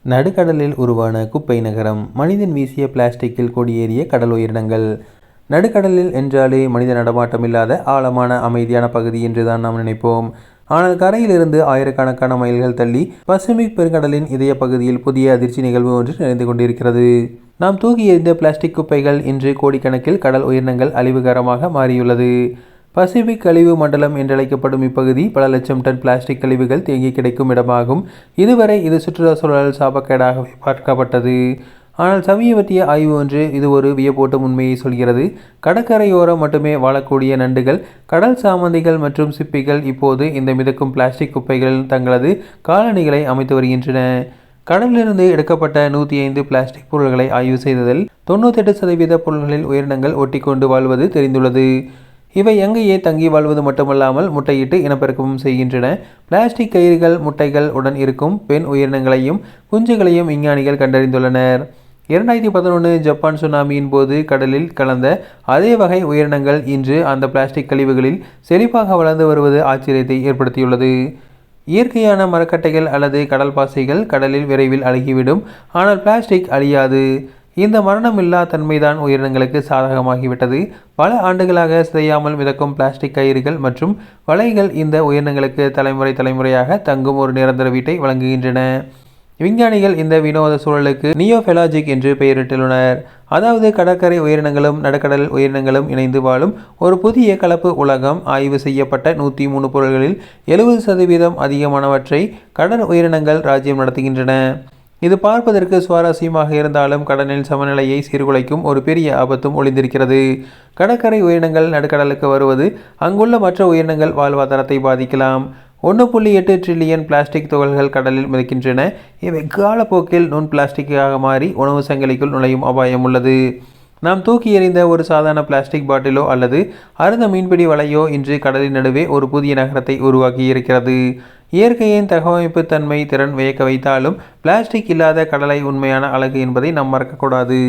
நடுக்கடலில் உருவான குப்பை நகரம். மனிதன் வீசிய பிளாஸ்டிக்கில் கொடியேறிய கடல் உயிரினங்கள். நடுக்கடலில் என்றாலே மனித நடமாட்டம் இல்லாத ஆழமான அமைதியான பகுதி என்றுதான் நாம் நினைப்போம். ஆனால் கரையிலிருந்து ஆயிரக்கணக்கான மைல்கள் தள்ளி பசிபிக் பெருங்கடலின் இதய பகுதியில் புதிய அதிர்ச்சி நிகழ்வு ஒன்று நிறைந்து கொண்டிருக்கிறது. நாம் தூக்கி எறிந்த பிளாஸ்டிக் குப்பைகள் இன்று கோடிக்கணக்கில் கடல் உயிரினங்கள் அழிவுகரமாக மாறியுள்ளது. பசிபிக் கழிவு மண்டலம் என்றழைக்கப்படும் இப்பகுதி பல லட்சம் டன் பிளாஸ்டிக் கழிவுகள் தேங்கி கிடைக்கும் இடமாகும். இதுவரை இது சுற்றுலா சூழல் சாபக்கேடாகவே பார்க்கப்பட்டது. ஆனால் சமீபத்திய ஆய்வு ஒன்று இது ஒரு வியப்பூட்டும் உண்மையை சொல்கிறது. கடற்கரையோரம் மட்டுமே வாழக்கூடிய நண்டுகள், கடல் சாமந்திகள் மற்றும் சிப்பிகள் இப்போது இந்த மிதக்கும் பிளாஸ்டிக் குப்பைகளில் தங்களது காலணிகளை அமைத்து வருகின்றன. கடலிலிருந்து எடுக்கப்பட்ட 105 பிளாஸ்டிக் பொருட்களை ஆய்வு செய்ததில் 98% பொருட்களில் உயிரினங்கள் ஒட்டிக்கொண்டு வாழ்வது தெரிந்துள்ளது. இவை எங்கேயே தங்கி வாழ்வது மட்டுமல்லாமல் முட்டையிட்டு இனப்பெருக்கமும் செய்கின்றன. பிளாஸ்டிக் கயிறுகள் முட்டைகள் உடன் இருக்கும் பெண் உயிரினங்களையும் குஞ்சுகளையும் விஞ்ஞானிகள் கண்டறிந்துள்ளனர். 2011 ஜப்பான் சுனாமியின் போது கடலில் கலந்த அதே வகை உயிரினங்கள் இன்று அந்த பிளாஸ்டிக் கழிவுகளில் செழிப்பாக வளர்ந்து வருவது ஆச்சரியத்தை ஏற்படுத்தியுள்ளது. இயற்கையான மரக்கட்டைகள் அல்லது கடல் பாசைகள் கடலில் விரைவில் அழுகிவிடும். ஆனால் பிளாஸ்டிக் அழியாது. இந்த மரணமில்லா தன்மைதான் உயிரினங்களுக்கு சாதகமாகிவிட்டது. பல ஆண்டுகளாக சிதையாமல் மிதக்கும் பிளாஸ்டிக் கயிறுகள் மற்றும் வலைகள் இந்த உயிரினங்களுக்கு தலைமுறையாக தங்கும் ஒரு நிரந்தர வீட்டை வழங்குகின்றன. விஞ்ஞானிகள் இந்த வினோத சூழலுக்கு நியோபெலாஜிக் என்று பெயரிட்டுள்ளனர். அதாவது கடற்கரை உயிரினங்களும் நடுக்கடல் உயிரினங்களும் இணைந்து வாழும் ஒரு புதிய கலப்பு உலகம். ஆய்வு செய்யப்பட்ட 103 பொருள்களில் 70% அதிகமானவற்றை கடல் உயிரினங்கள் ராஜ்யம் நடத்துகின்றன. இது பார்ப்பதற்கு சுவாரஸ்யமாக இருந்தாலும் கடலின் சமநிலையை சீர்குலைக்கும் ஒரு பெரிய ஆபத்தும் ஒளிந்திருக்கிறது. கடற்கரை உயிரினங்கள் நடுக்கடலுக்கு வருவது அங்குள்ள மற்ற உயிரினங்கள் வாழ்வாதாரத்தை பாதிக்கலாம். 1.8 டிரில்லியன் பிளாஸ்டிக் துகள்கள் கடலில் மிதக்கின்றன. இவை காலப்போக்கில் நுண் பிளாஸ்டிக்காக மாறி உணவு சங்கிலிக்குள் நுழையும் அபாயம் உள்ளது. நாம் தூக்கி எறிந்த ஒரு சாதாரண பிளாஸ்டிக் பாட்டிலோ அல்லது அறுந்த மீன்பிடி வலையோ இன்று கடலின் நடுவே ஒரு புதிய நகரத்தை உருவாக்கி இருக்கிறது. இயற்கையின் தகவமைப்பு தன்மை திறன் வியக்க வைத்தாலும் பிளாஸ்டிக் இல்லாத கடலை உண்மையான அழகு என்பதை நாம் மறக்கக்கூடாது.